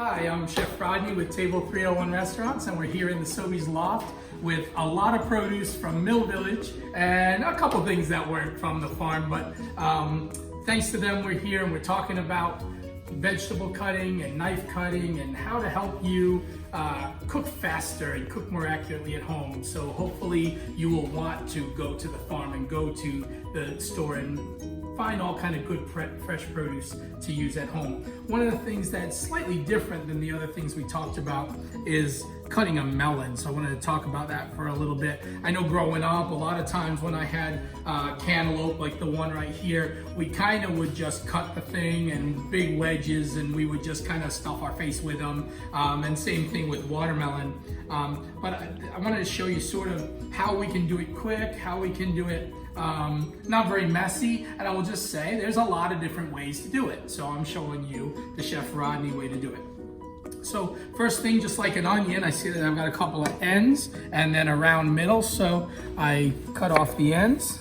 Hi, I'm Chef Rodney with Table 301 Restaurants, and we're here in the Sobeys Loft with a lot of produce from Mill Village and a couple things that weren't from the farm, but thanks to them we're here and we're talking about vegetable cutting and knife cutting and how to help you cook faster and cook more accurately at home. So hopefully you will want to go to the farm and go to the store and find all kind of good fresh produce to use at home. One of the things that's slightly different than the other things we talked about is cutting a melon. So I wanted to talk about that for a little bit. I know growing up, a lot of times when I had cantaloupe, like the one right here, we kind of would just cut the thing in big wedges and we would just kind of stuff our face with them. And same thing with watermelon. But I wanted to show you sort of how we can do it quick, how we can do it not very messy, and I will just say there's a lot of different ways to do it. So I'm showing you the Chef Rodney way to do it. So first thing, just like an onion, I see that I've got a couple of ends and then a round middle, so I cut off the ends.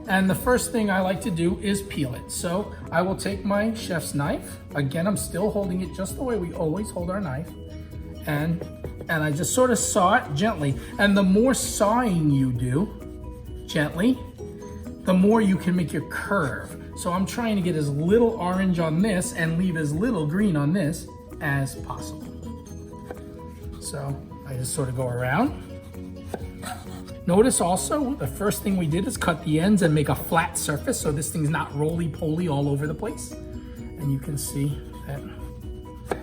And the first thing I like to do is peel it. So I will take my chef's knife. Again, I'm still holding it just the way we always hold our knife. And I just sort of saw it gently. And the more sawing you do, gently, the more you can make your curve. So I'm trying to get as little orange on this and leave as little green on this as possible. So I just sort of go around. Notice also, the first thing we did is cut the ends and make a flat surface so this thing's not roly-poly all over the place. And you can see that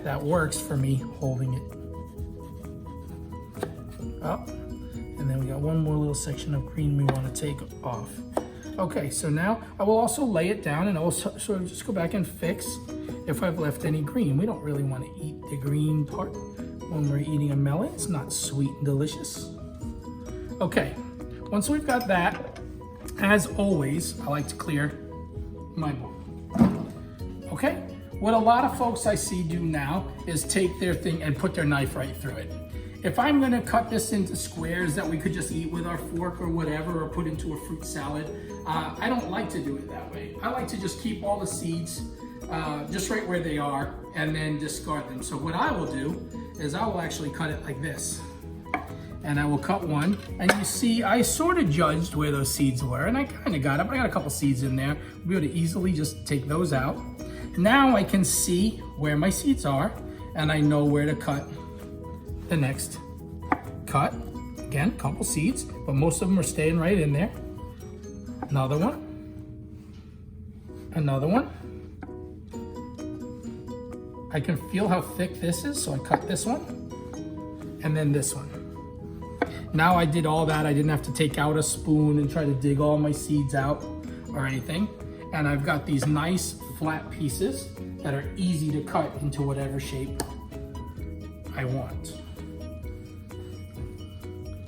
that works for me holding it up. And then we got one more little section of green we want to take off. Okay, so now I will also lay it down and I will sort of just go back and fix if I've left any green. We don't really want to eat the green part when we're eating a melon. It's not sweet and delicious. Okay, once we've got that, as always, I like to clear my bowl. Okay, what a lot of folks I see do now is take their thing and put their knife right through it. If I'm gonna cut this into squares that we could just eat with our fork or whatever, or put into a fruit salad, I don't like to do it that way. I like to just keep all the seeds just right where they are and then discard them. So what I will do is I will actually cut it like this. And I will cut one, and you see I sort of judged where those seeds were, and I kind of got it, but I got a couple seeds in there. I'll be able to easily just take those out. Now I can see where my seeds are, and I know where to cut the next cut. Again, a couple seeds, but most of them are staying right in there. Another one. Another one. I can feel how thick this is, so I cut this one. And then this one. Now I did all that. I didn't have to take out a spoon and try to dig all my seeds out or anything. And I've got these nice flat pieces that are easy to cut into whatever shape I want.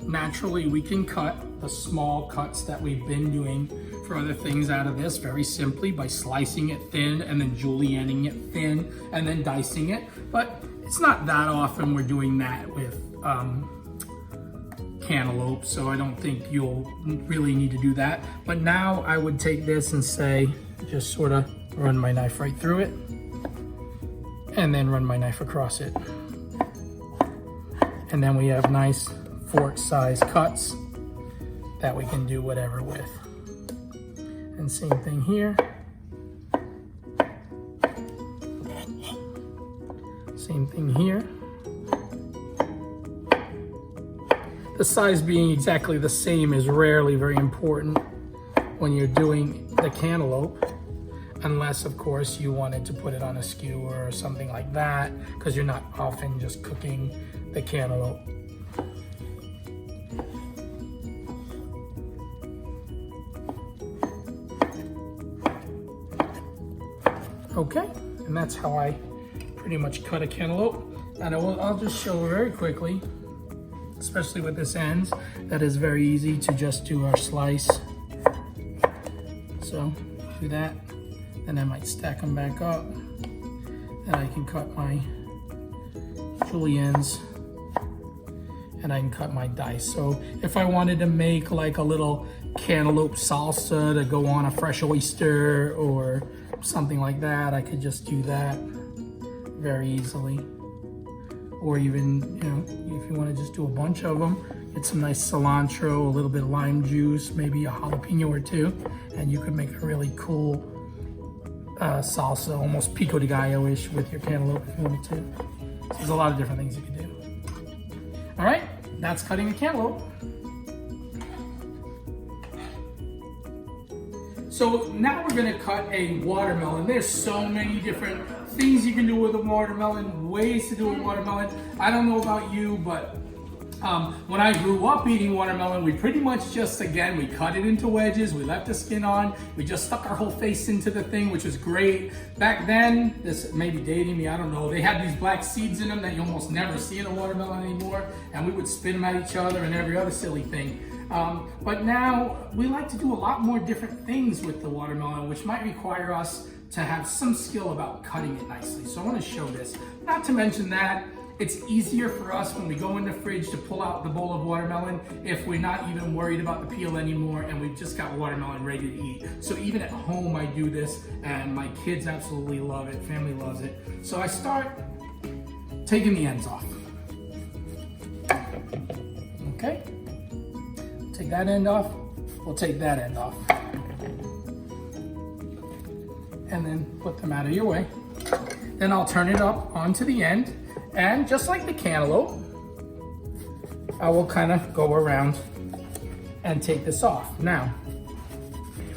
Naturally, we can cut the small cuts that we've been doing for other things out of this very simply by slicing it thin and then julienning it thin and then dicing it. But it's not that often we're doing that with cantaloupe, so I don't think you'll really need to do that. But now I would take this and say, just sort of run my knife right through it and then run my knife across it. And then we have nice fork-sized cuts that we can do whatever with. And same thing here. Same thing here. The size being exactly the same is rarely very important when you're doing the cantaloupe, unless of course you wanted to put it on a skewer or something like that, because you're not often just cooking the cantaloupe. Okay, and that's how I pretty much cut a cantaloupe. And I'll just show very quickly, especially with this ends, that is very easy to just do our slice. So do that, and I might stack them back up. And I can cut my juliennes and I can cut my dice. So if I wanted to make like a little cantaloupe salsa to go on a fresh oyster or something like that, I could just do that very easily. Or even, you know, if you want to just do a bunch of them, get some nice cilantro, a little bit of lime juice, maybe a jalapeno or two, and you could make a really cool salsa, almost pico de gallo-ish with your cantaloupe if you wanted to. So there's a lot of different things you can do. All right, that's cutting a cantaloupe. So now we're gonna cut a watermelon. There's so many different things you can do with a watermelon, ways to do a watermelon. I don't know about you, but when I grew up eating watermelon, we pretty much just, again, we cut it into wedges, we left the skin on, we just stuck our whole face into the thing, which was great. Back then, this may be dating me, I don't know, they had these black seeds in them that you almost never see in a watermelon anymore, and we would spin them at each other and every other silly thing. But now, we like to do a lot more different things with the watermelon, which might require us to have some skill about cutting it nicely. So I want to show this. Not to mention that it's easier for us when we go in the fridge to pull out the bowl of watermelon if we're not even worried about the peel anymore and we've just got watermelon ready to eat. So even at home I do this and my kids absolutely love it, family loves it. So I start taking the ends off. Okay, take that end off, we'll take that end off. And then put them out of your way. Then I'll turn it up onto the end, and just like the cantaloupe, I will kind of go around and take this off. Now,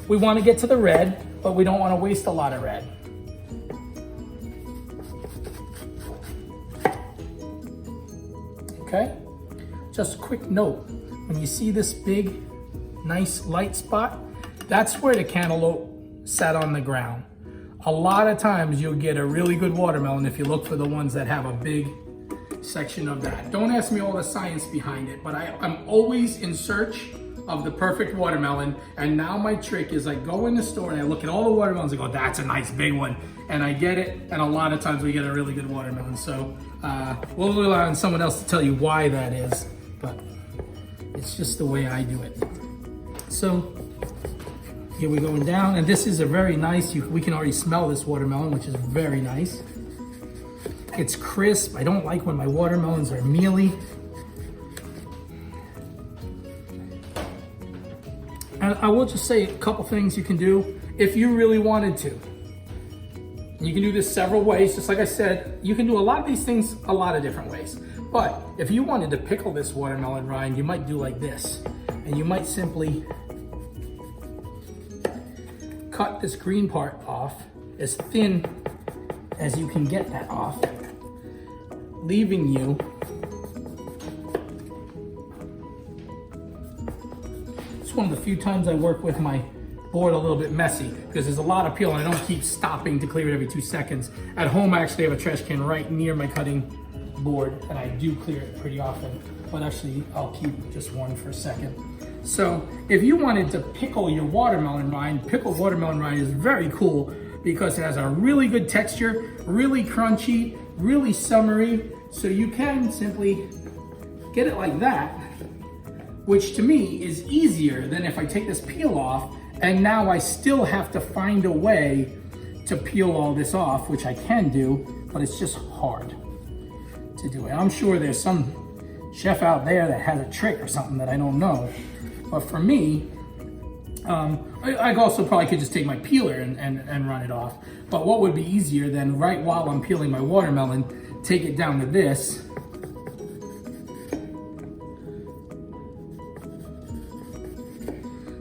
we want to get to the red, but we don't want to waste a lot of red. Okay? Just a quick note, when you see this big, nice light spot, that's where the cantaloupe sat on the ground. A lot of times you'll get a really good watermelon if you look for the ones that have a big section of that. Don't ask me all the science behind it, but I'm always in search of the perfect watermelon. And now my trick is I go in the store and I look at all the watermelons and go, that's a nice big one. And I get it, and a lot of times we get a really good watermelon. So we'll rely on someone else to tell you why that is, but it's just the way I do it. So here we're going down, and this is a very nice, we can already smell this watermelon, which is very nice. It's crisp. I don't like when my watermelons are mealy. And I will just say a couple things you can do if you really wanted to. You can do this several ways. Just like I said, you can do a lot of these things a lot of different ways. But if you wanted to pickle this watermelon rind, you might do like this. And you might simply cut this green part off as thin as you can get that off, leaving you it's one of the few times I work with my board a little bit messy because there's a lot of peel and I don't keep stopping to clear it every 2 seconds. At home I actually have a trash can right near my cutting board and I do clear it pretty often, but actually I'll keep just one for a second. So if you wanted to pickle your watermelon rind, pickled watermelon rind is very cool because it has a really good texture, really crunchy, really summery. So you can simply get it like that, which to me is easier than if I take this peel off and now I still have to find a way to peel all this off, which I can do, but it's just hard to do it. I'm sure there's some chef out there that has a trick or something that I don't know. But for me, I also probably could just take my peeler and run it off. But what would be easier than right while I'm peeling my watermelon, take it down to this.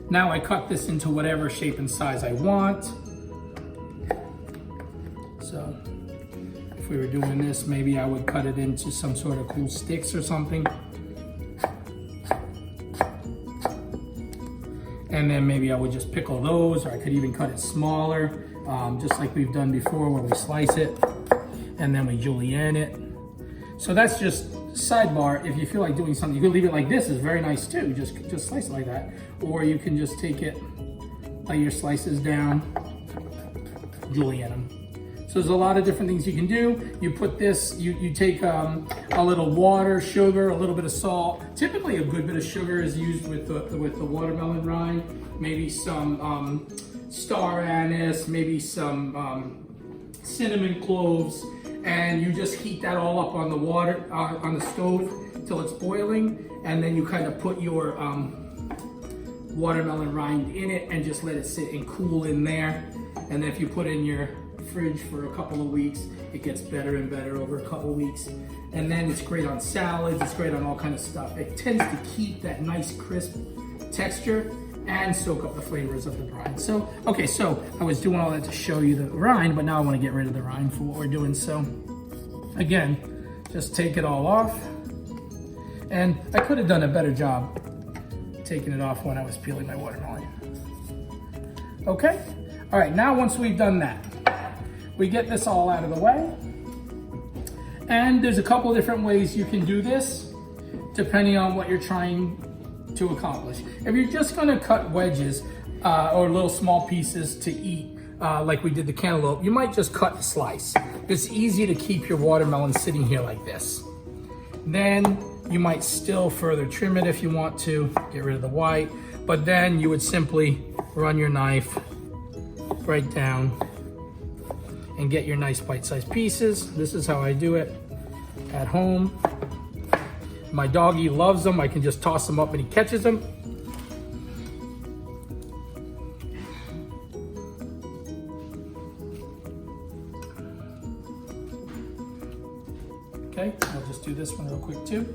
Now I cut this into whatever shape and size I want. So if we were doing this, maybe I would cut it into some sort of cool sticks or something. And then maybe I would just pickle those, or I could even cut it smaller, just like we've done before where we slice it and then we julienne it. So that's just sidebar. If you feel like doing something, you can leave it like this, is very nice too. Just slice it like that. Or you can just take it, lay your slices down, julienne them. So there's a lot of different things you can do. You put this, you take a little water, sugar, a little bit of salt. Typically a good bit of sugar is used with the watermelon rind. Maybe some star anise, maybe some cinnamon cloves. and you just heat that all up on the water, on the stove till it's boiling, and then you kind of put your watermelon rind in it and just let it sit and cool in there. And then if you put it in your fridge for a couple of weeks, it gets better and better over a couple of weeks. And then it's great on salads, it's great on all kind of stuff. It tends to keep that nice crisp texture and soak up the flavors of the brine. So, okay, so I was doing all that to show you the rind, but now I want to get rid of the rind for what we're doing. So again, just take it all off. And I could have done a better job taking it off when I was peeling my watermelon. Okay, all right, now once we've done that, we get this all out of the way. And there's a couple of different ways you can do this, depending on what you're trying to accomplish. If you're just gonna cut wedges or little small pieces to eat, like we did the cantaloupe, you might just cut a slice. It's easy to keep your watermelon sitting here like this. Then you might still further trim it if you want to, get rid of the white, but then you would simply run your knife right down and get your nice bite-sized pieces. This is how I do it at home. My doggy loves them. I can just toss them up and he catches them. Okay, I'll just do this one real quick too.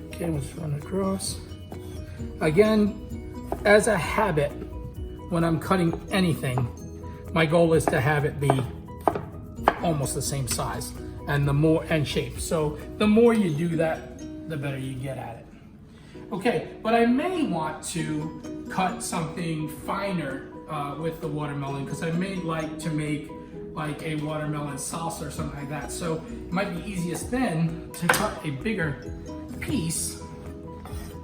Okay, let's run across. Again, as a habit, when I'm cutting anything, my goal is to have it be almost the same size and shape. So the more you do that, the better you get at it. Okay, but I may want to cut something finer with the watermelon, because I may like to make like a watermelon salsa or something like that. So it might be easiest then to cut a bigger piece,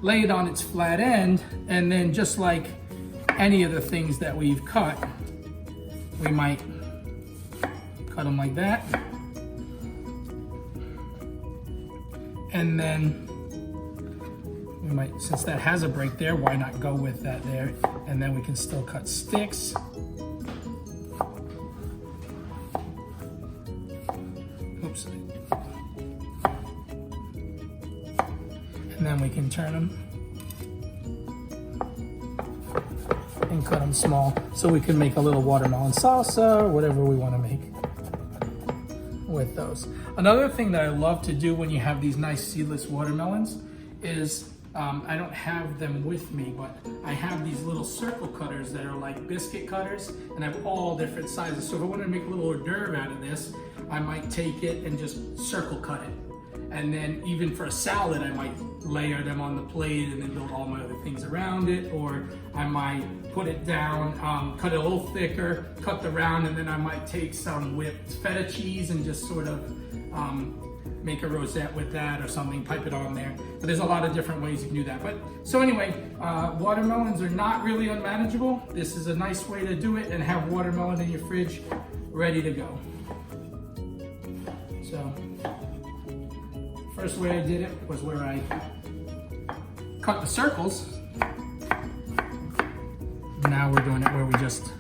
lay it on its flat end, and then just like any of the things that we've cut, we might cut them like that. And then we might, since that has a break there, why not go with that there? And then we can still cut sticks. Oops. And then we can turn them and cut them small, so we can make a little watermelon salsa or whatever we want to make with those. Another thing that I love to do when you have these nice seedless watermelons is, I don't have them with me, but I have these little circle cutters that are like biscuit cutters, and I have all different sizes. So if I want to make a little hors d'oeuvre out of this, I might take it and just circle cut it. And then even for a salad, I might layer them on the plate and then build all my other things around it. Or I might put it down, cut it a little thicker, cut the round, and then I might take some whipped feta cheese and just sort of make a rosette with that or something, pipe it on there. But there's a lot of different ways you can do that. But so anyway, watermelons are not really unmanageable. This is a nice way to do it and have watermelon in your fridge ready to go. So, first way I did it was where I cut the circles. Now we're doing it where we just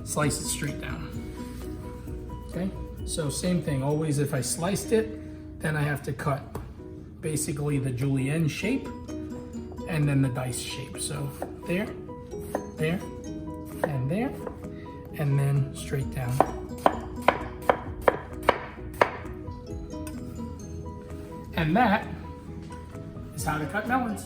slice it straight down. Okay, so same thing, always if I sliced it, then I have to cut basically the julienne shape and then the dice shape. So there, there, and there, and then straight down. And that is how to cut melons.